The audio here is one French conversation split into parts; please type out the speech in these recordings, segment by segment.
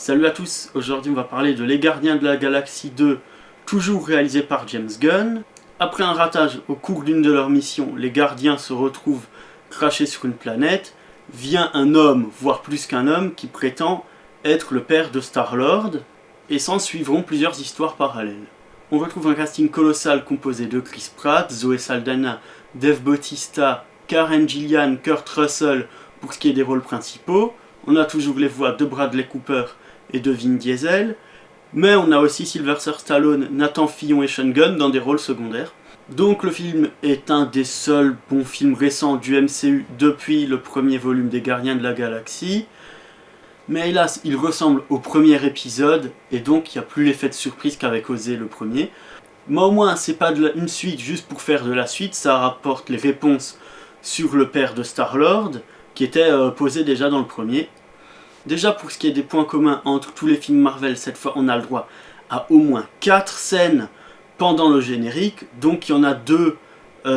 Salut à tous, aujourd'hui on va parler de Les Gardiens de la Galaxie 2, toujours réalisé par James Gunn. Après un ratage au cours d'une de leurs missions, les gardiens se retrouvent crashés sur une planète. Vient un homme, voire plus qu'un homme, qui prétend être le père de Star-Lord, et s'en suivront plusieurs histoires parallèles. On retrouve un casting colossal composé de Chris Pratt, Zoe Saldana, Dave Bautista, Karen Gillan, Kurt Russell pour ce qui est des rôles principaux. On a toujours les voix de Bradley Cooper et de Vin Diesel, mais on a aussi Sylvester Stallone, Nathan Fillion et Sean Gunn dans des rôles secondaires. Donc le film est un des seuls bons films récents du MCU depuis le premier volume des Gardiens de la Galaxie. Mais hélas, il ressemble au premier épisode, et donc il n'y a plus l'effet de surprise qu'avait causé le premier. Mais au moins, c'est pas une suite juste pour faire de la suite, ça rapporte les réponses sur le père de Star-Lord, qui était posé déjà dans le premier. Déjà, pour ce qui est des points communs entre tous les films Marvel, cette fois on a le droit à au moins 4 scènes pendant le générique, donc il y en a 2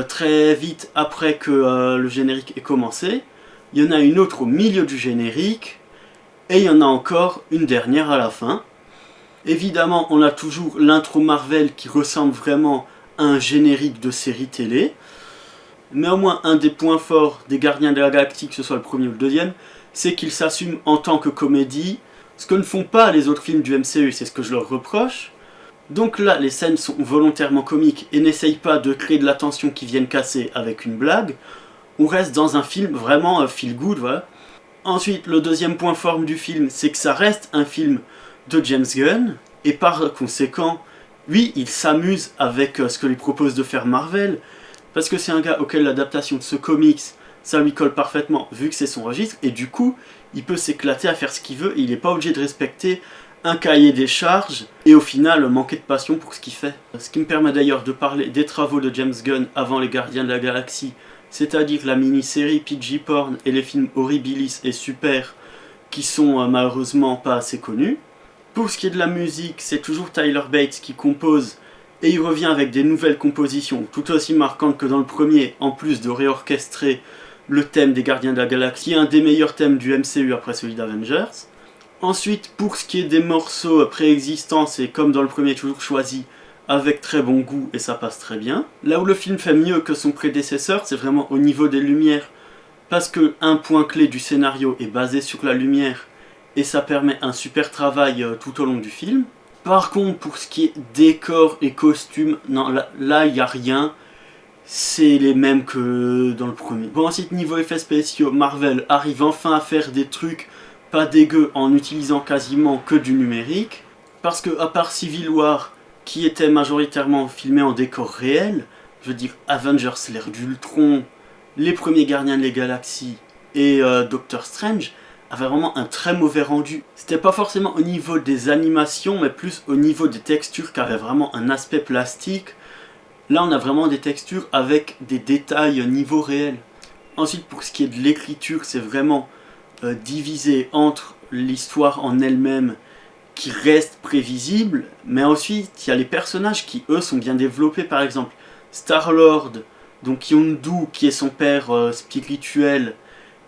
très vite après que le générique ait commencé. Il y en a une autre au milieu du générique, et il y en a encore une dernière à la fin. Évidemment, on a toujours l'intro Marvel qui ressemble vraiment à un générique de série télé. Mais au moins un des points forts des Gardiens de la Galaxie, que ce soit le premier ou le deuxième, c'est qu'ils s'assument en tant que comédie, ce que ne font pas les autres films du MCU, c'est ce que je leur reproche. Donc là, les scènes sont volontairement comiques et n'essayent pas de créer de la tension qui vienne casser avec une blague. On reste dans un film vraiment feel good, voilà. Ensuite, le deuxième point fort du film, c'est que ça reste un film de James Gunn, et par conséquent, lui, il s'amuse avec ce que lui propose de faire Marvel, parce que c'est un gars auquel l'adaptation de ce comics, ça lui colle parfaitement, vu que c'est son registre, et du coup, il peut s'éclater à faire ce qu'il veut, et il n'est pas obligé de respecter un cahier des charges, et au final, manquer de passion pour ce qu'il fait. Ce qui me permet d'ailleurs de parler des travaux de James Gunn avant les Gardiens de la Galaxie, c'est-à-dire la mini-série PG Porn et les films Horribilis et Super, qui sont malheureusement pas assez connus. Pour ce qui est de la musique, c'est toujours Tyler Bates qui compose, et il revient avec des nouvelles compositions, tout aussi marquantes que dans le premier, en plus de réorchestrer le thème des Gardiens de la Galaxie, un des meilleurs thèmes du MCU après celui d'Avengers. Ensuite, pour ce qui est des morceaux préexistants, c'est comme dans le premier, toujours choisi avec très bon goût, et ça passe très bien. Là où le film fait mieux que son prédécesseur, c'est vraiment au niveau des lumières, parce que un point clé du scénario est basé sur la lumière, et ça permet un super travail tout au long du film. Par contre, pour ce qui est décor et costumes, non, là il n'y a rien, c'est les mêmes que dans le premier. Bon, ensuite, niveau effets spéciaux, Marvel arrive enfin à faire des trucs pas dégueux en utilisant quasiment que du numérique, parce que à part Civil War, qui était majoritairement filmé en décor réel, je veux dire Avengers, l'ère d'Ultron, les premiers Gardiens de la Galaxie et Doctor Strange, avait vraiment un très mauvais rendu. C'était pas forcément au niveau des animations, mais plus au niveau des textures qui avaient vraiment un aspect plastique. Là, on a vraiment des textures avec des détails niveau réel. Ensuite, pour ce qui est de l'écriture, c'est vraiment divisé entre l'histoire en elle-même qui reste prévisible, mais ensuite il y a les personnages qui eux sont bien développés. Par exemple Star-Lord, donc Yondu qui est son père spirituel,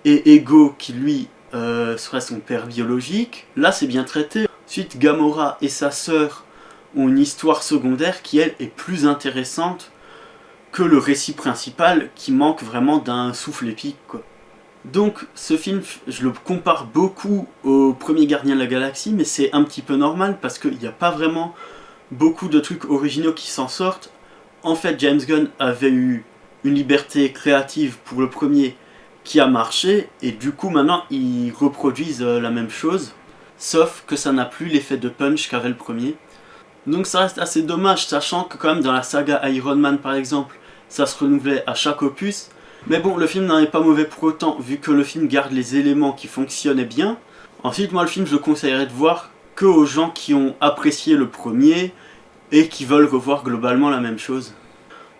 et Ego qui lui serait son père biologique. Là c'est bien traité. Ensuite Gamora et sa sœur ont une histoire secondaire qui elle est plus intéressante que le récit principal qui manque vraiment d'un souffle épique, quoi. Donc ce film, je le compare beaucoup au premier Gardien de la Galaxie, mais c'est un petit peu normal parce qu'il n'y a pas vraiment beaucoup de trucs originaux qui s'en sortent. En fait, James Gunn avait eu une liberté créative pour le premier qui a marché, et du coup maintenant ils reproduisent la même chose, sauf que ça n'a plus l'effet de punch qu'avait le premier. Donc ça reste assez dommage, sachant que quand même dans la saga Iron Man par exemple, ça se renouvelait à chaque opus. Mais bon, le film n'en est pas mauvais pour autant, vu que le film garde les éléments qui fonctionnaient bien. Ensuite, moi le film je le conseillerais de voir que aux gens qui ont apprécié le premier et qui veulent revoir globalement la même chose.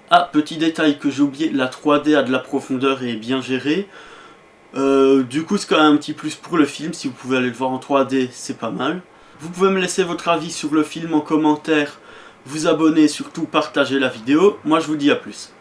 Ah, petit détail que j'ai oublié, la 3D a de la profondeur et est bien gérée. Du coup c'est quand même un petit plus pour le film, si vous pouvez aller le voir en 3D, c'est pas mal. Vous pouvez me laisser votre avis sur le film en commentaire, vous abonner et surtout partager la vidéo. Moi je vous dis à plus.